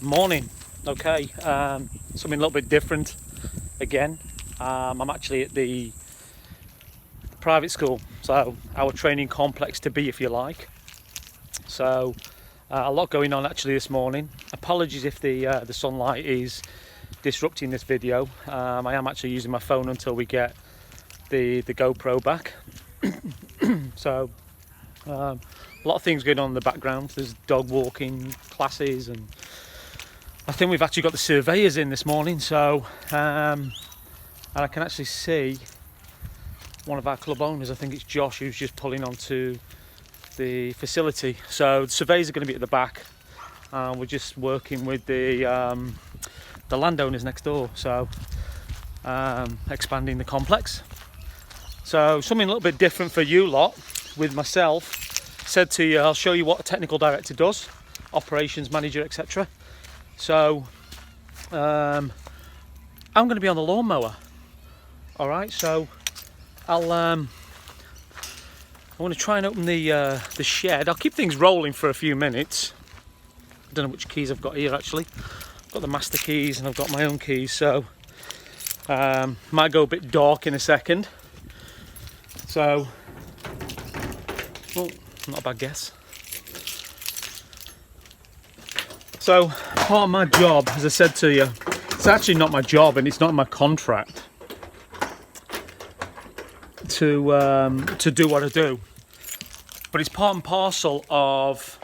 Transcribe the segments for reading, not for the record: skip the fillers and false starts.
Morning. Okay, something a little bit different again. I'm actually at the private school, so our training complex to be, if you like. So a lot going on actually this morning. Apologies if the sunlight is disrupting this video. I am actually using my phone until we get the GoPro back. So a lot of things going on in the background. There's dog walking classes, and I think we've actually got the surveyors in this morning. So and I can actually see one of our club owners, I think it's Josh, who's just pulling onto the facility. So the surveyors are going to be at the back. We're just working with the landowners next door, so expanding the complex. So something a little bit different for you lot with myself. Said to you, I'll show you what a technical director does, operations manager, etc. So I'm going to be on the lawnmower. All right, so I want to try and open the shed. I'll keep things rolling for a few minutes. I don't know which keys I've got here actually. I've got the master keys and I've got my own keys, so might go a bit dark in a second. So, well, not a bad guess. So part of my job, as I said to you, it's actually not my job and it's not in my contract to do what I do, but it's part and parcel of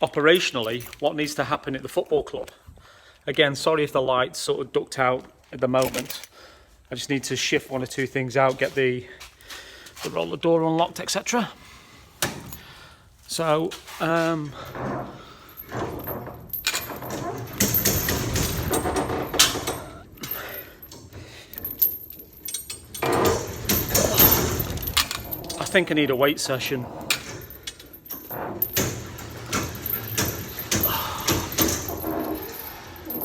operationally what needs to happen at the football club. Again, sorry if the light's sort of ducked out at the moment. I just need to shift one or two things out, get the roller door unlocked, etc. So I think I need a weight session.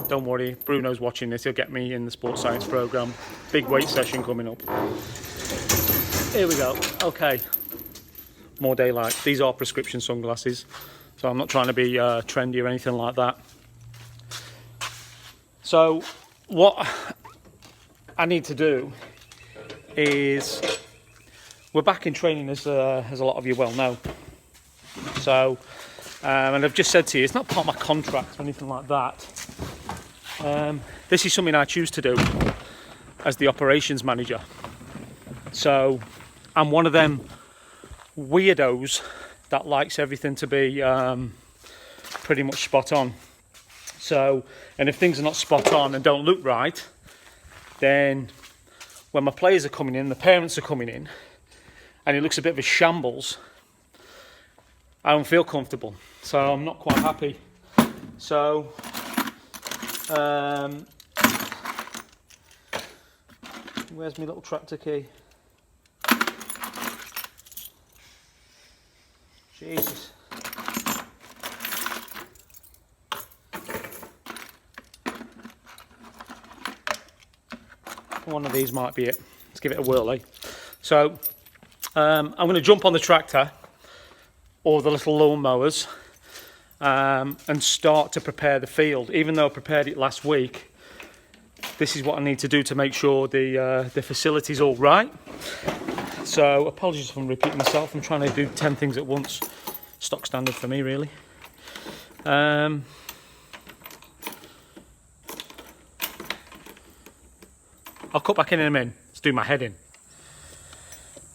Don't worry, Bruno's watching this, he'll get me in the sports science programme. Big weight session coming up. Here we go. Okay, more daylight. These are prescription sunglasses, so I'm not trying to be trendy or anything like that. So what I need to do is, we're back in training, as a lot of you well know. So and I've just said to you, it's not part of my contract or anything like that. This is something I choose to do as the operations manager. So I'm one of them weirdos that likes everything to be pretty much spot on. So, and if things are not spot on and don't look right, then when my players are coming in, the parents are coming in, and it looks a bit of a shambles, I don't feel comfortable. So I'm not quite happy. So where's my little tractor key? Jesus. One of these might be it. Let's give it a whirl, eh? So I'm going to jump on the tractor or the little lawn mowers and start to prepare the field. Even though I prepared it last week, this is what I need to do to make sure the facility's all right. So apologies if I'm repeating myself. I'm trying to do 10 things at once. Stock standard for me, really. I'll cut back in a minute. Let's do my head in.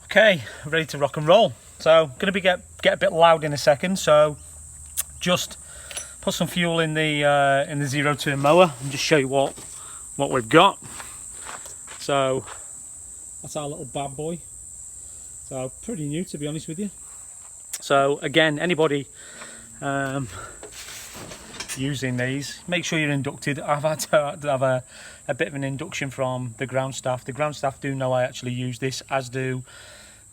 Okay, ready to rock and roll. So going to get a bit loud in a second. So just put some fuel in the zero turn mower and just show you what we've got. So that's our little bad boy. So pretty new, to be honest with you. So again, anybody using these, make sure you're inducted. I've had to have a bit of an induction from the ground staff. The ground staff do know I actually use this, as do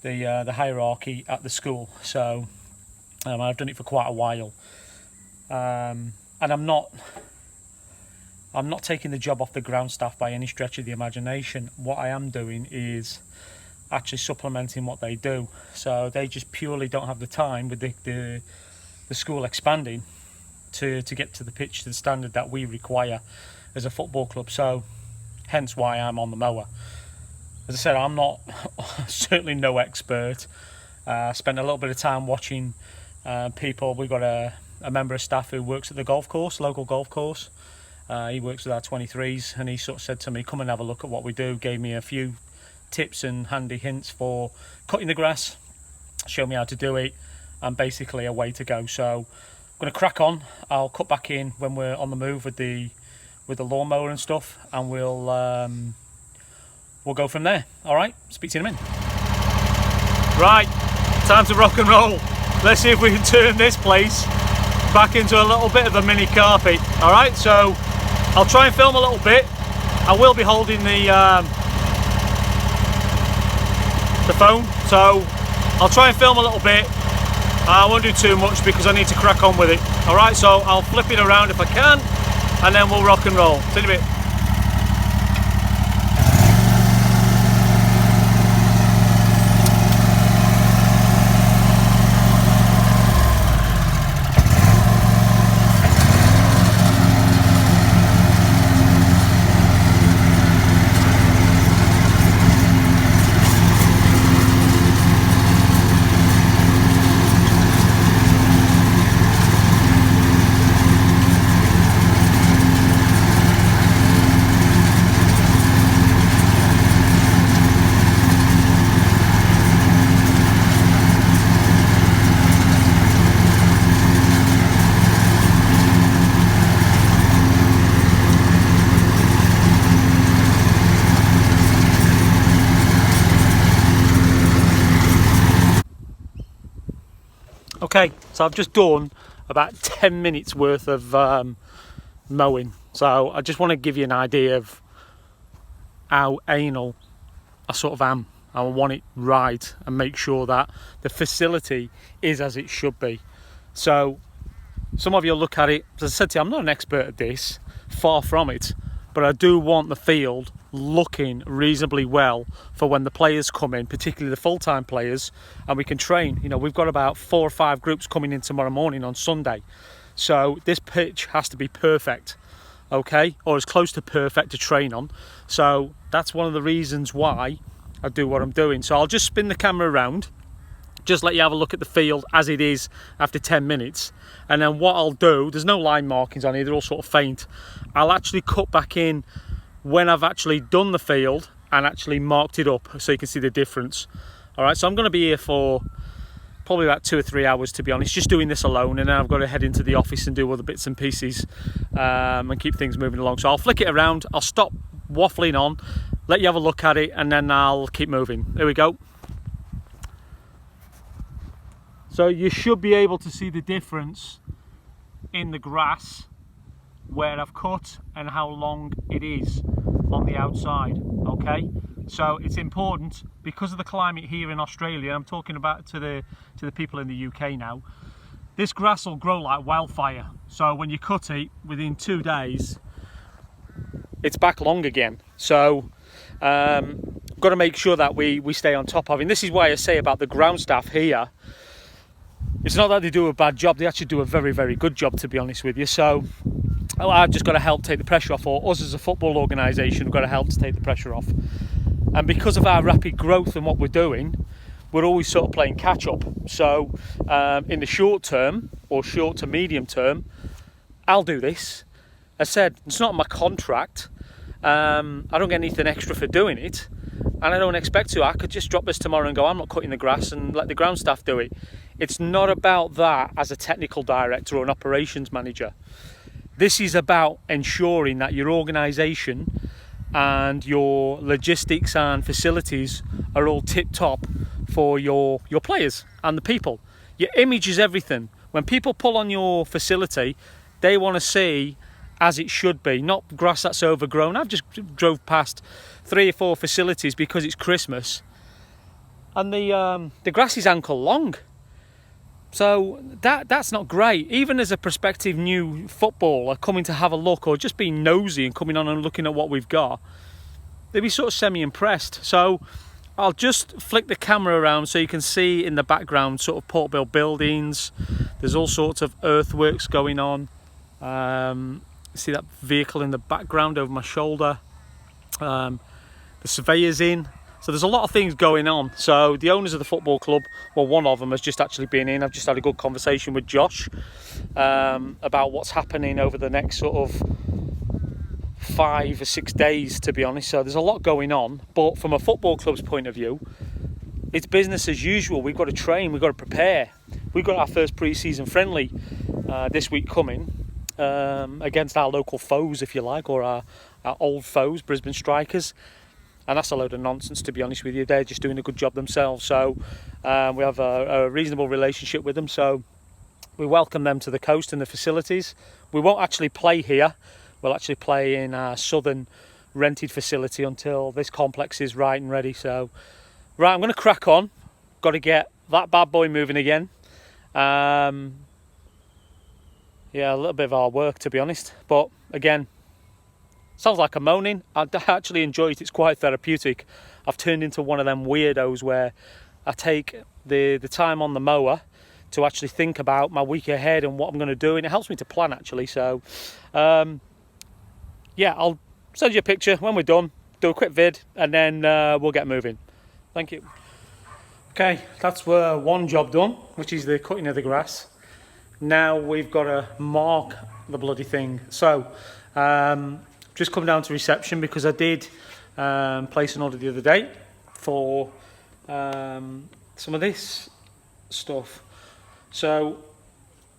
the hierarchy at the school. So I've done it for quite a while, and I'm not taking the job off the ground staff by any stretch of the imagination. What I am doing is actually supplementing what they do. So they just purely don't have the time with the school expanding to get to the pitch to the standard that we require as a football club. So hence why I'm on the mower. As I said, I'm not certainly no expert. Spent a little bit of time watching people. We've got a member of staff who works at the golf course, local golf course. He works with our 23s, and he sort of said to me, come and have a look at what we do. Gave me a few tips and handy hints for cutting the grass, showed me how to do it, and basically a way to go. So I'm going to crack on. I'll cut back in when we're on the move with the lawnmower and stuff, and we'll go from there. All right, speak to you in a minute. Right, time to rock and roll. Let's see if we can turn this place back into a little bit of a mini carpet. All right, so I'll try and film a little bit. I will be holding the phone, so I'll try and film a little bit. I won't do too much because I need to crack on with it. All right, so I'll flip it around if I can, and then we'll rock and roll. See you in a bit. Okay, so I've just done about 10 minutes worth of mowing. So I just want to give you an idea of how anal I sort of am. I want it right and make sure that the facility is as it should be. So some of you look at it, as I said to you, I'm not an expert at this, far from it, but I do want the field looking reasonably well for when the players come in, particularly the full-time players, and we can train. You know, we've got about 4 or 5 groups coming in tomorrow morning on Sunday, so this pitch has to be perfect, okay, or as close to perfect to train on. So that's one of the reasons why I do what I'm doing. So I'll just spin the camera around, just let you have a look at the field as it is after 10 minutes, and then what I'll do, there's no line markings on here, they're all sort of faint. I'll actually cut back in when I've actually done the field and actually marked it up so you can see the difference. All right, so I'm going to be here for probably about 2 or 3 hours, to be honest, just doing this alone, and then I've got to head into the office and do other bits and pieces and keep things moving along. So I'll flick it around, I'll stop waffling on, let you have a look at it, and then I'll keep moving. There we go. So you should be able to see the difference in the grass where I've cut and how long it is on the outside. Okay, so it's important because of the climate here in Australia. I'm talking about to the people in the UK now. This grass will grow like wildfire, so when you cut it within 2 days it's back long again. So got to make sure that we stay on top of it. And this is why I say about the ground staff here, it's not that they do a bad job, they actually do a very, very good job, to be honest with you. So I've just got to help take the pressure off, or us as a football organisation have got to help to take the pressure off. And because of our rapid growth and what we're doing, we're always sort of playing catch up. So in the short term, or short to medium term, I'll do this. I said, it's not my contract. I don't get anything extra for doing it, and I don't expect to. I could just drop this tomorrow and go, I'm not cutting the grass, and let the ground staff do it. It's not about that as a technical director or an operations manager. This is about ensuring that your organisation and your logistics and facilities are all tip-top for your players and the people. Your image is everything. When people pull on your facility, they want to see as it should be, not grass that's overgrown. I've just drove past 3 or 4 facilities because it's Christmas, and the grass is ankle long. So that's not great. Even as a prospective new footballer coming to have a look, or just being nosy and coming on and looking at what we've got, they'd be sort of semi-impressed. So I'll just flick the camera around so you can see in the background sort of Portville buildings. There's all sorts of earthworks going on. See that vehicle in the background over my shoulder. The surveyor's in. So there's a lot of things going on. So the owners of the football club, well, one of them has just actually been in. I've just had a good conversation with Josh about what's happening over the next sort of 5 or 6 days, to be honest. So there's a lot going on. But from a football club's point of view, it's business as usual. We've got to train, we've got to prepare. We've got our first pre-season friendly this week coming against our local foes, if you like, or our old foes, Brisbane Strikers. And that's a load of nonsense, to be honest with you. They're just doing a good job themselves. So we have a reasonable relationship with them. So we welcome them to the coast and the facilities. We won't actually play here. We'll actually play in our southern rented facility until this complex is right and ready. So, right, I'm going to crack on. Got to get that bad boy moving again. Yeah, a little bit of hard work, to be honest. But again, sounds like I'm moaning. I actually enjoy it. It's quite therapeutic. I've turned into one of them weirdos where I take the time on the mower to actually think about my week ahead and what I'm going to do, and it helps me to plan, actually. So, yeah, I'll send you a picture when we're done, do a quick vid, and then we'll get moving. Thank you. Okay, that's one job done, which is the cutting of the grass. Now we've got to mark the bloody thing. So, just come down to reception because I did place an order the other day for some of this stuff. So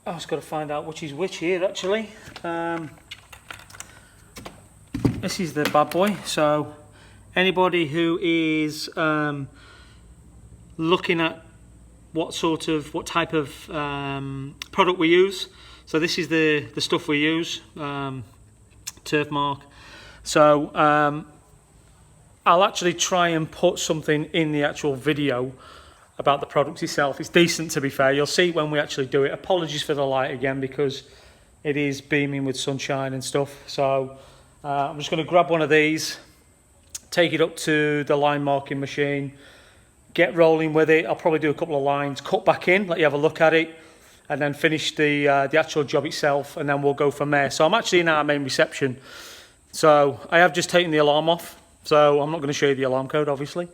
I've just got to find out which is which here, actually. This is the bad boy. So anybody who is looking at what type of product we use. So this is the stuff we use, turf mark. So I'll actually try and put something in the actual video about the product itself. It's decent, to be fair. You'll see when we actually do it. Apologies for the light again because it is beaming with sunshine and stuff. So I'm just going to grab one of these, take it up to the line marking machine, get rolling with it. I'll probably do a couple of lines, cut back in, let you have a look at it, and then finish the actual job itself, and then we'll go from there. So I'm actually in our main reception. So I have just taken the alarm off, so I'm not going to show you the alarm code, obviously.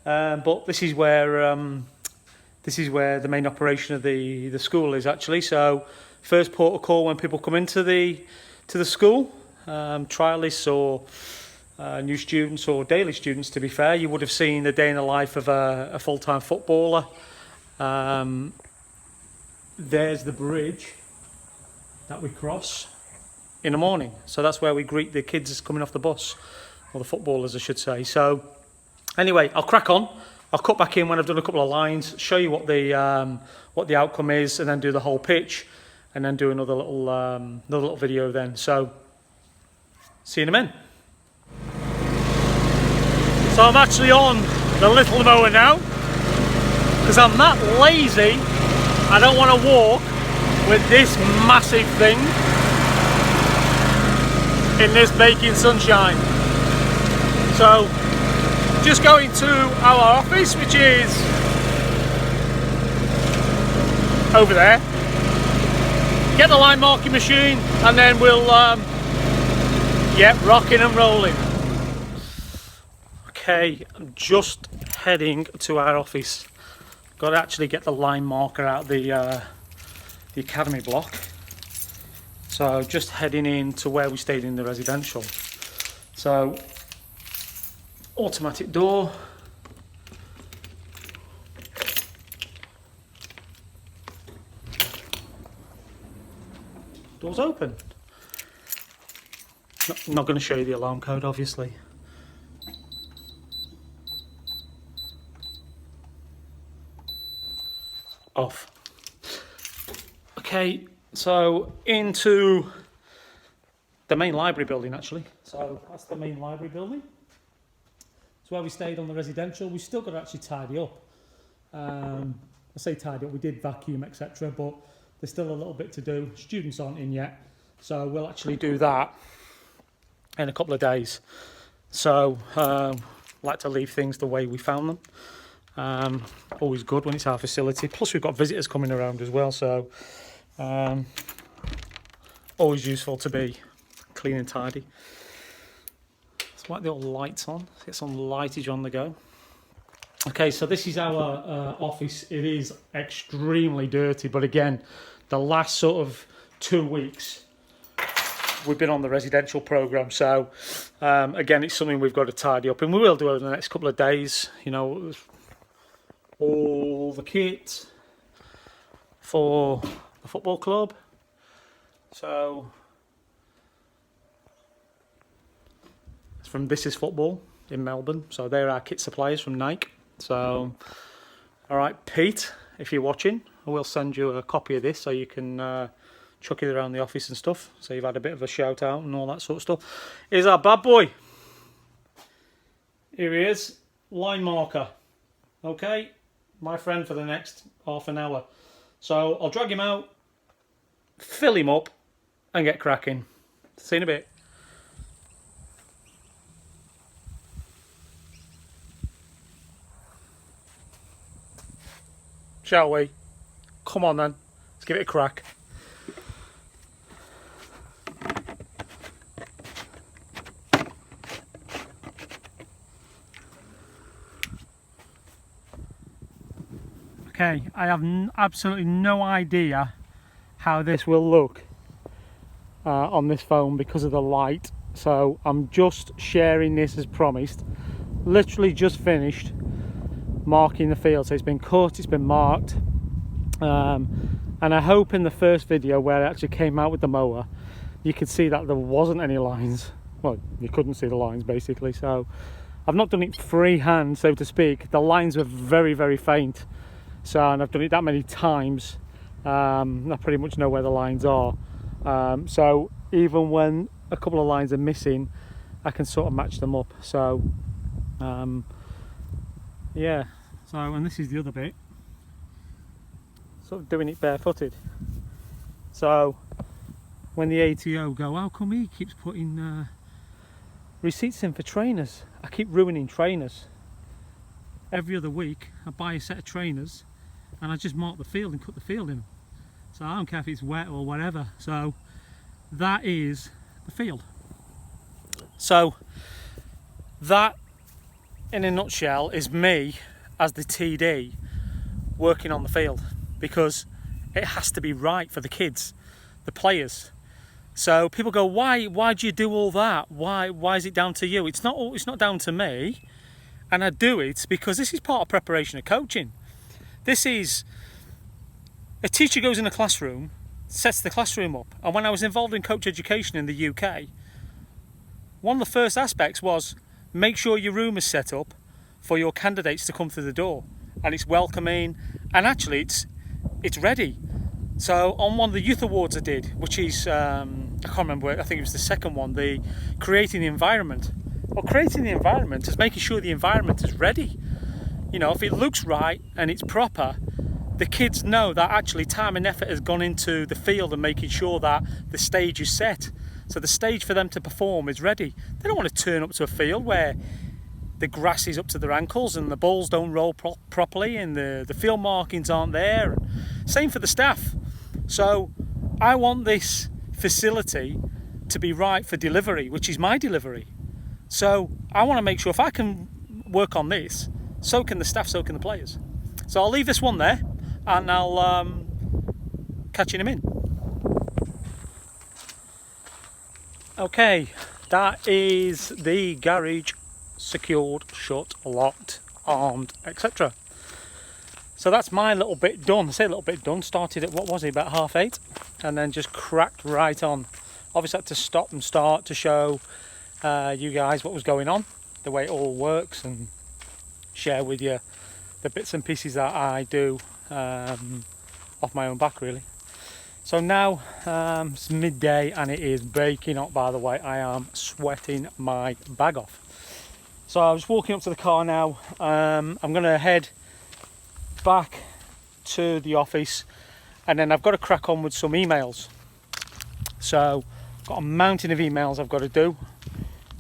But this is where the main operation of the school is, actually. So first port of call when people come into the school, trialists or new students or daily students, to be fair. You would have seen the day in the life of a full-time footballer. There's the bridge that we cross in the morning. So that's where we greet the kids coming off the bus, or the footballers, I should say. So anyway, I'll crack on. I'll cut back in when I've done a couple of lines, show you what the outcome is, and then do the whole pitch, and then do another little video then. So see you in a minute. So I'm actually on the little mower now because I'm that lazy. I don't want to walk with this massive thing in this baking sunshine. So just going to our office, which is over there, get the line marking machine, and then we'll rocking and rolling. Okay, I'm just heading to our office. Got to actually get the line marker out of the academy block. So just heading in to where we stayed in the residential. So automatic door. Door's open. Not going to show you the alarm code, obviously. Off. Okay, so into the main library building, actually. So that's the main library building. It's where we stayed on the residential. We've still got to actually tidy up. I say tidy up, we did vacuum, etc., but there's still a little bit to do. Students aren't in yet, so we'll actually do that in a couple of days. So like to leave things the way we found them. Always good when it's our facility. Plus we've got visitors coming around as well, so always useful to be clean and tidy. Let's whack the old lights on. Let's get some lightage on the go. Okay, so this is our office. It is extremely dirty, but again, the last sort of 2 weeks we've been on the residential program, so again, it's something we've got to tidy up, and we will do over the next couple of days. You know, all the kit for the football club. So it's from This Is Football in Melbourne. So they're our kit suppliers from Nike. So, all right, Pete, if you're watching, I will send you a copy of this so you can chuck it around the office and stuff. So you've had a bit of a shout out and all that sort of stuff. Here's our bad boy. Here he is, line marker. Okay, my friend for the next half an hour. So I'll drag him out, fill him up, and get cracking. See you in a bit. Shall we? Come on then, let's give it a crack. Okay, I have absolutely no idea how this will look on this phone because of the light, so I'm just sharing this as promised. Literally just finished marking the field, so it's been cut, it's been marked, and I hope in the first video where I actually came out with the mower you could see that there wasn't any lines. Well, you couldn't see the lines basically, so I've not done it freehand, so to speak. The lines were very, very faint, so, and I've done it that many times, I pretty much know where the lines are, so even when a couple of lines are missing I can sort of match them up. So yeah, so, and this is the other bit, sort of doing it barefooted. So when the ATO go, how come he keeps putting receipts in for trainers? I keep ruining trainers. Every other week I buy a set of trainers and I just mark the field and cut the field in. So I don't care if it's wet or whatever. So that is the field. So that, in a nutshell, is me as the TD working on the field, because it has to be right for the kids, the players. So people go, why do you do all that? Why is it down to you? It's not down to me. And I do it because this is part of preparation of coaching. This is, a teacher goes in a classroom, sets the classroom up. And when I was involved in coach education in the UK, one of the first aspects was make sure your room is set up for your candidates to come through the door, and it's welcoming, and actually it's ready. So on one of the youth awards I did, which is I can't remember, I think it was the second one, the creating the environment. Well, creating the environment is making sure the environment is ready. You know, if it looks right and it's proper, the kids know that actually time and effort has gone into the field and making sure that the stage is set. So the stage for them to perform is ready. They don't want to turn up to a field where the grass is up to their ankles and the balls don't roll properly and the field markings aren't there. Same for the staff. So I want this facility to be right for delivery, which is my delivery. So I want to make sure if I can work on this, so can the staff, so can the players. So I'll leave this one there and I'll catch you in a minute. Okay, that is the garage secured, shut, locked, armed, etc. So that's my little bit done. I say a little bit done, started at, what was it, about 8:30, and then just cracked right on. Obviously had to stop and start to show you guys what was going on, the way it all works, and share with you the bits and pieces that I do off my own back, really. So now it's midday and it is baking hot, by the way. I am sweating my bag off. So I was walking up to the car now. I'm going to head back to the office and then I've got to crack on with some emails. So I've got a mountain of emails I've got to do.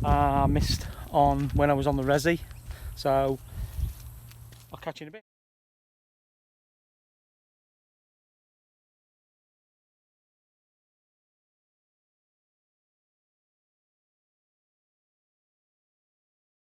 I missed on when I was on the resi. So I'll catch you in a bit.